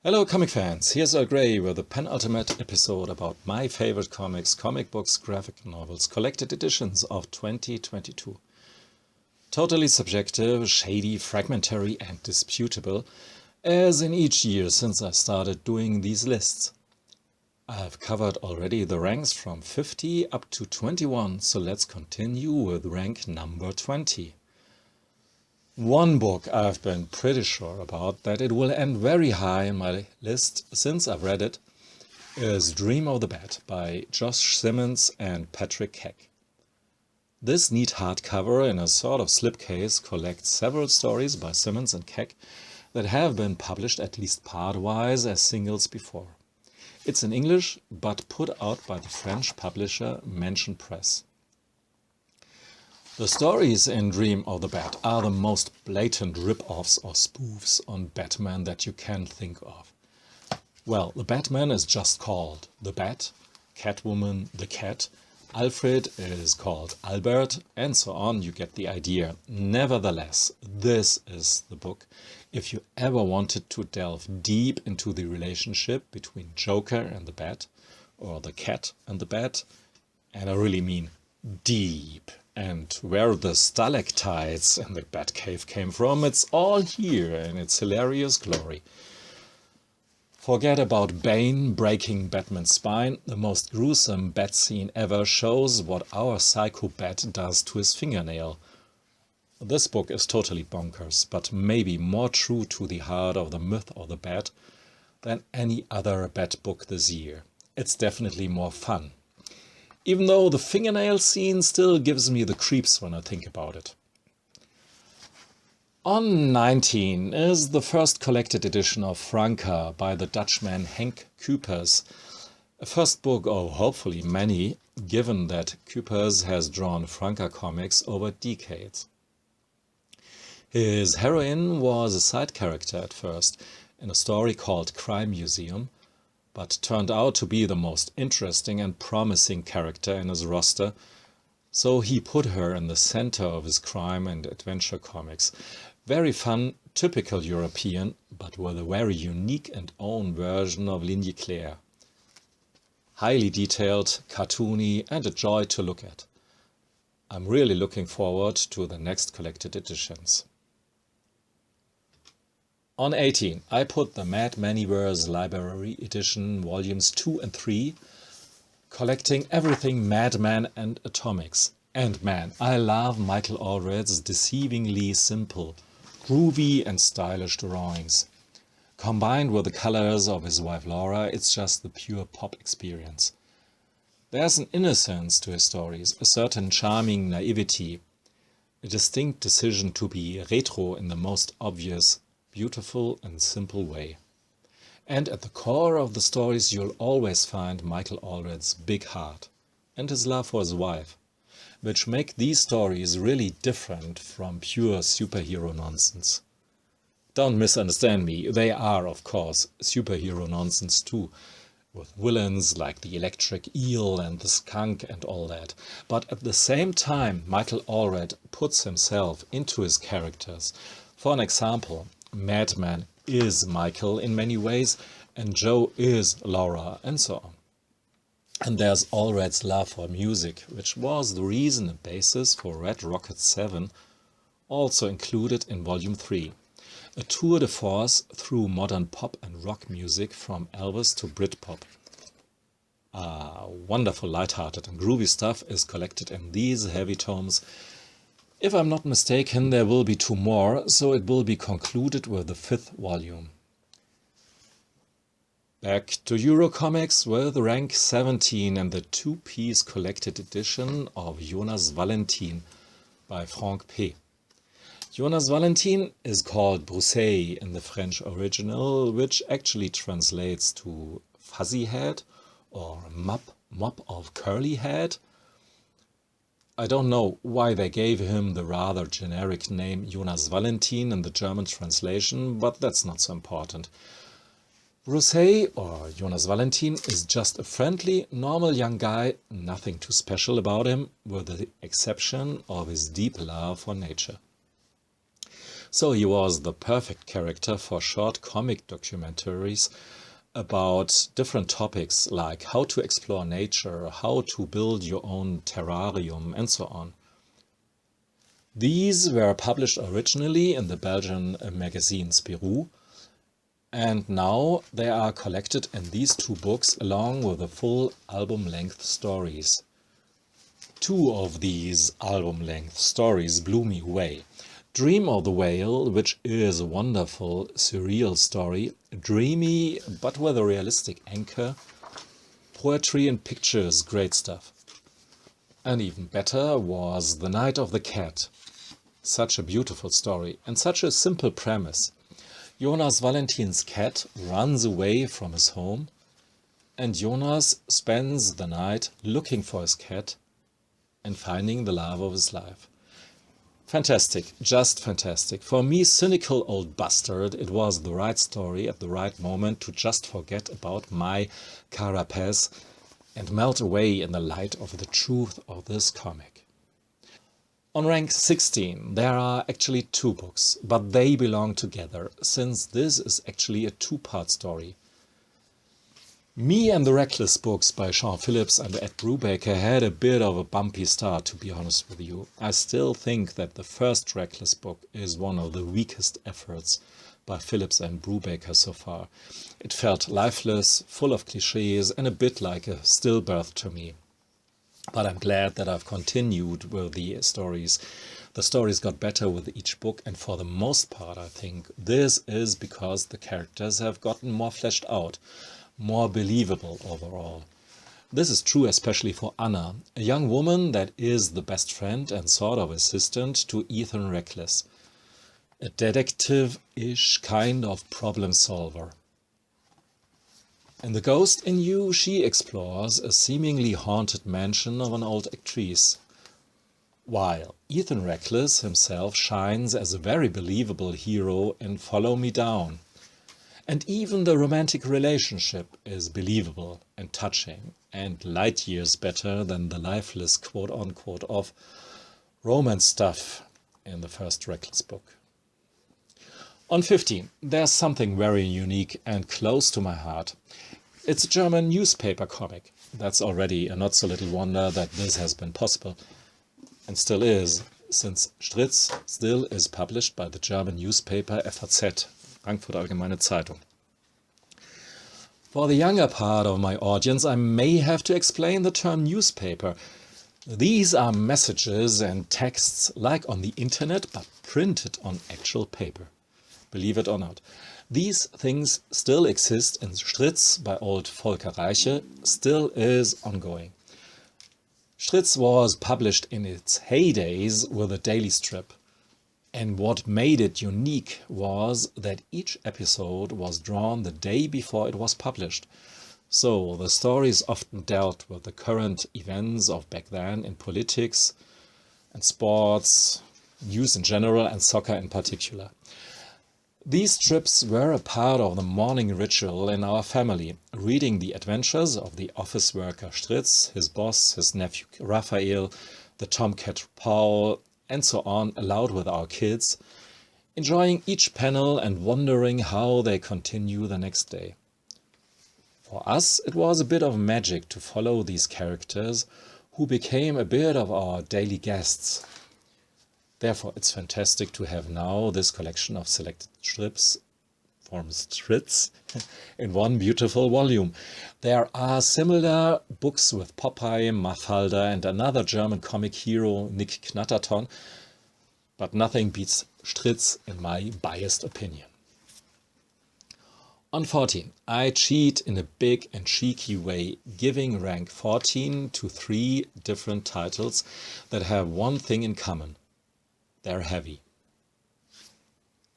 Hello comic fans, here's Earl Grey with a penultimate episode about my favorite comics, comic books, graphic novels, collected editions of 2022. Totally subjective, shady, fragmentary and disputable, as in each year since I started doing these lists. I've covered already the ranks from 50 up to 21, so let's continue with rank number 20. One book I've been pretty sure about that it will end very high in my list since I've read it is Dream of the Bat by Josh Simmons and Patrick Keck. This neat hardcover in a sort of slipcase collects several stories by Simmons and Keck that have been published at least part-wise as singles before. It's in English but put out by the French publisher Mansion Press. The stories in Dream of the Bat are the most blatant rip-offs or spoofs on Batman that you can think of. Well, the Batman is just called the Bat, Catwoman the Cat, Alfred is called Albert, and so on. You get the idea. Nevertheless, this is the book if you ever wanted to delve deep into the relationship between Joker and the Bat, or the Cat and the Bat, and I really mean deep. And where the stalactites in the Batcave came from, it's all here in its hilarious glory. Forget about Bane breaking Batman's spine. The most gruesome bat scene ever shows what our psycho bat does to his fingernail. This book is totally bonkers, but maybe more true to the heart of the myth of the bat than any other bat book this year. It's definitely more fun. Even though the fingernail scene still gives me the creeps when I think about it. On 19 is the first collected edition of Franca by the Dutchman Henk Kuipers. A first book of hopefully many, given that Kuipers has drawn Franca comics over decades. His heroine was a side character at first, in a story called Crime Museum, but turned out to be the most interesting and promising character in his roster, so he put her in the center of his crime and adventure comics. Very fun, typical European, but with a very unique and own version of Ligne Claire. Highly detailed, cartoony and a joy to look at. I'm really looking forward to the next collected editions. On 18, I put the Mad Maniverse Library Edition Volumes 2 and 3, collecting everything Madman and Atomics. And man, I love Michael Allred's deceivingly simple, groovy and stylish drawings. Combined with the colors of his wife Laura, it's just the pure pop experience. There's an innocence to his stories, a certain charming naivety, a distinct decision to be retro in the most obvious, beautiful and simple way. And at the core of the stories you'll always find Michael Allred's big heart and his love for his wife, which make these stories really different from pure superhero nonsense. Don't misunderstand me, they are of course superhero nonsense too, with villains like the electric eel and the skunk and all that. But at the same time Michael Allred puts himself into his characters. For an example, Madman is Michael in many ways, and Joe is Laura, and so on. And there's Allred's love for music, which was the reason and basis for Red Rocket 7, also included in Volume 3. A tour de force through modern pop and rock music from Elvis to Britpop. Wonderful light-hearted and groovy stuff is collected in these heavy tomes. If I'm not mistaken, there will be 2 more, so it will be concluded with the 5th volume. Back to Eurocomics with rank 17 and the 2-piece collected edition of Jonas Valentin by Franck P. Jonas Valentin is called Brousset in the French original, which actually translates to fuzzy head or mop of curly head. I don't know why they gave him the rather generic name Jonas Valentin in the German translation, but that's not so important. Brousset, or Jonas Valentin, is just a friendly, normal young guy, nothing too special about him, with the exception of his deep love for nature. So he was the perfect character for short comic documentaries about different topics like how to explore nature, how to build your own terrarium, and so on. These were published originally in the Belgian magazine Spirou, and now they are collected in these two books along with the full album-length stories. Two of these album-length stories blew me away. Dream of the Whale, which is a wonderful, surreal story, dreamy but with a realistic anchor, poetry and pictures, great stuff. And even better was The Night of the Cat. Such a beautiful story and such a simple premise. Jonas Valentin's cat runs away from his home, and Jonas spends the night looking for his cat and finding the love of his life. Fantastic, just fantastic. For me, cynical old bastard, it was the right story at the right moment to just forget about my carapace and melt away in the light of the truth of this comic. On rank 16 there are actually two books, but they belong together, since this is actually a two-part story. Me and the Reckless books by Sean Phillips and Ed Brubaker had a bit of a bumpy start, to be honest with you. I still think that the first Reckless book is one of the weakest efforts by Phillips and Brubaker so far. It felt lifeless, full of cliches, and a bit like a stillbirth to me. But I'm glad that I've continued with the stories. The stories got better with each book, and for the most part I think this is because the characters have gotten more fleshed out, more believable overall. This is true especially for Anna, a young woman that is the best friend and sort of assistant to Ethan Reckless. A detective-ish kind of problem solver. In The Ghost in You, she explores a seemingly haunted mansion of an old actress, while Ethan Reckless himself shines as a very believable hero in Follow Me Down. And even the romantic relationship is believable and touching, and light years better than the lifeless quote-unquote of romance stuff in the first Reckless book. On 15, there's something very unique and close to my heart. It's a German newspaper comic. That's already a not so little wonder that this has been possible, and still is, since Stritz still is published by the German newspaper FAZ, Frankfurt Allgemeine Zeitung. For the younger part of my audience, I may have to explain the term newspaper. These are messages and texts like on the internet, but printed on actual paper. Believe it or not. These things still exist in Stritz by old Volker Reiche, still is ongoing. Stritz was published in its heydays with a daily strip. And what made it unique was that each episode was drawn the day before it was published. So the stories often dealt with the current events of back then in politics and sports, news in general, and soccer in particular. These strips were a part of the morning ritual in our family, reading the adventures of the office worker Stritz, his boss, his nephew Raphael, the tomcat Paul, and so on aloud with our kids, enjoying each panel and wondering how they continue the next day. For us, it was a bit of magic to follow these characters, who became a bit of our daily guests. Therefore, it's fantastic to have now this collection of selected strips from Stritz in one beautiful volume. There are similar books with Popeye, Mafalda, and another German comic hero, Nick Knatterton, but nothing beats Stritz in my biased opinion. On 14, I cheat in a big and cheeky way, giving rank 14 to 3 different titles that have one thing in common. They're heavy.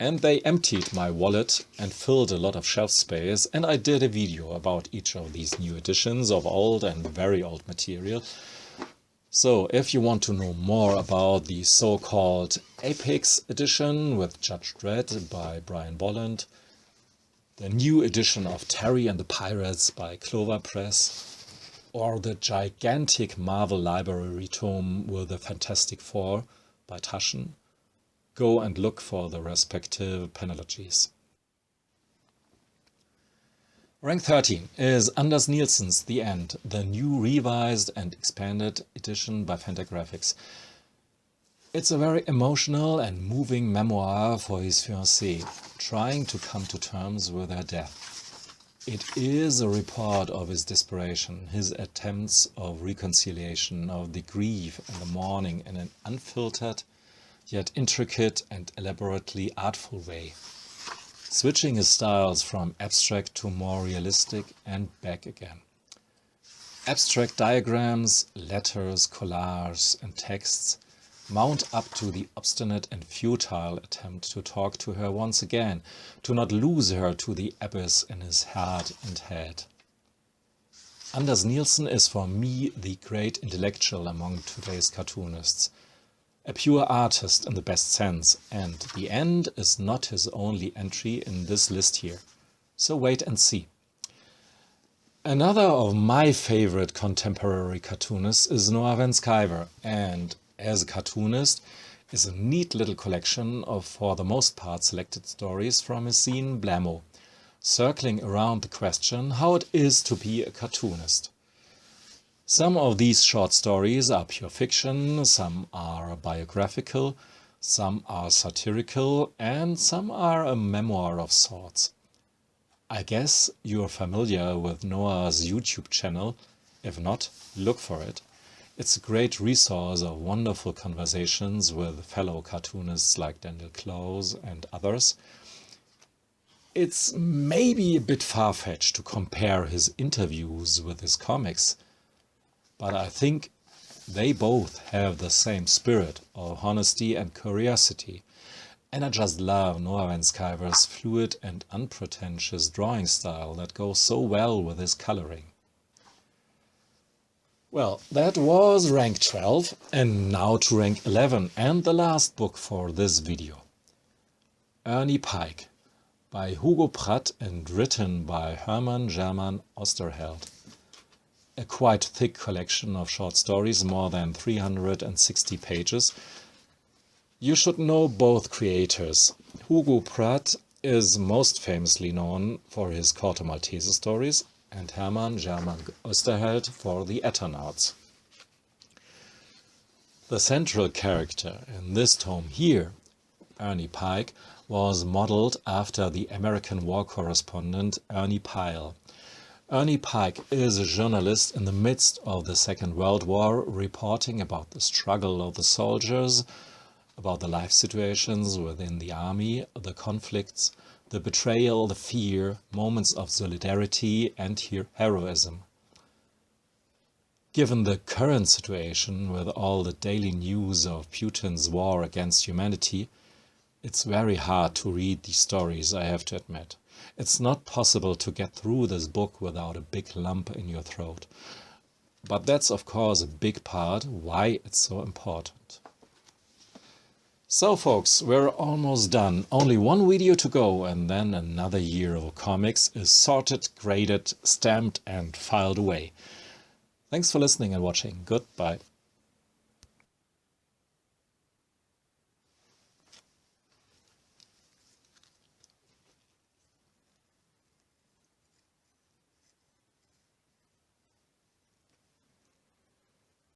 And they emptied my wallet and filled a lot of shelf space, and I did a video about each of these new editions of old and very old material. So if you want to know more about the so-called Apex edition with Judge Dredd by Brian Bolland, the new edition of Terry and the Pirates by Clover Press, or the gigantic Marvel Library tome with the Fantastic Four by Taschen, Go and look for the respective panellogies. Rank 13 is Anders Nielsen's The End, the new revised and expanded edition by Fantagraphics. It's a very emotional and moving memoir for his fiancée, trying to come to terms with her death. It is a report of his desperation, his attempts of reconciliation, of the grief and the mourning in an unfiltered, yet intricate and elaborately artful way, switching his styles from abstract to more realistic and back again. Abstract diagrams, letters, collages and texts mount up to the obstinate and futile attempt to talk to her once again, to not lose her to the abyss in his heart and head. Anders Nielsen is for me the great intellectual among today's cartoonists, a pure artist in the best sense, and The End is not his only entry in this list here. So wait and see. Another of my favorite contemporary cartoonists is Noah Van Sciver, and as a cartoonist is a neat little collection of, for the most part, selected stories from his zine Blammo, circling around the question how it is to be a cartoonist. Some of these short stories are pure fiction, some are biographical, some are satirical, and some are a memoir of sorts. I guess you're familiar with Noah's YouTube channel. If not, look for it. It's a great resource of wonderful conversations with fellow cartoonists like Daniel Close and others. It's maybe a bit far-fetched to compare his interviews with his comics, but I think they both have the same spirit of honesty and curiosity, and I just love Noah Van Sciver's fluid and unpretentious drawing style that goes so well with his coloring. Well, that was rank 12, and now to rank 11 and the last book for this video. Ernie Pike by Hugo Pratt and written by Hermann German Osterheld. A quite thick collection of short stories, more than 360 pages. You should know both creators. Hugo Pratt is most famously known for his Corto Maltese stories, and Hermann German Osterheld for the Eternauts. The central character in this tome here, Ernie Pike, was modeled after the American war correspondent Ernie Pyle. Ernie Pike is a journalist in the midst of the Second World War, reporting about the struggle of the soldiers, about the life situations within the army, the conflicts, the betrayal, the fear, moments of solidarity and heroism. Given the current situation with all the daily news of Putin's war against humanity, it's very hard to read these stories, I have to admit. It's not possible to get through this book without a big lump in your throat. But that's of course a big part why it's so important. So folks, we're almost done. Only one video to go and then another year of comics is sorted, graded, stamped and filed away. Thanks for listening and watching. Goodbye.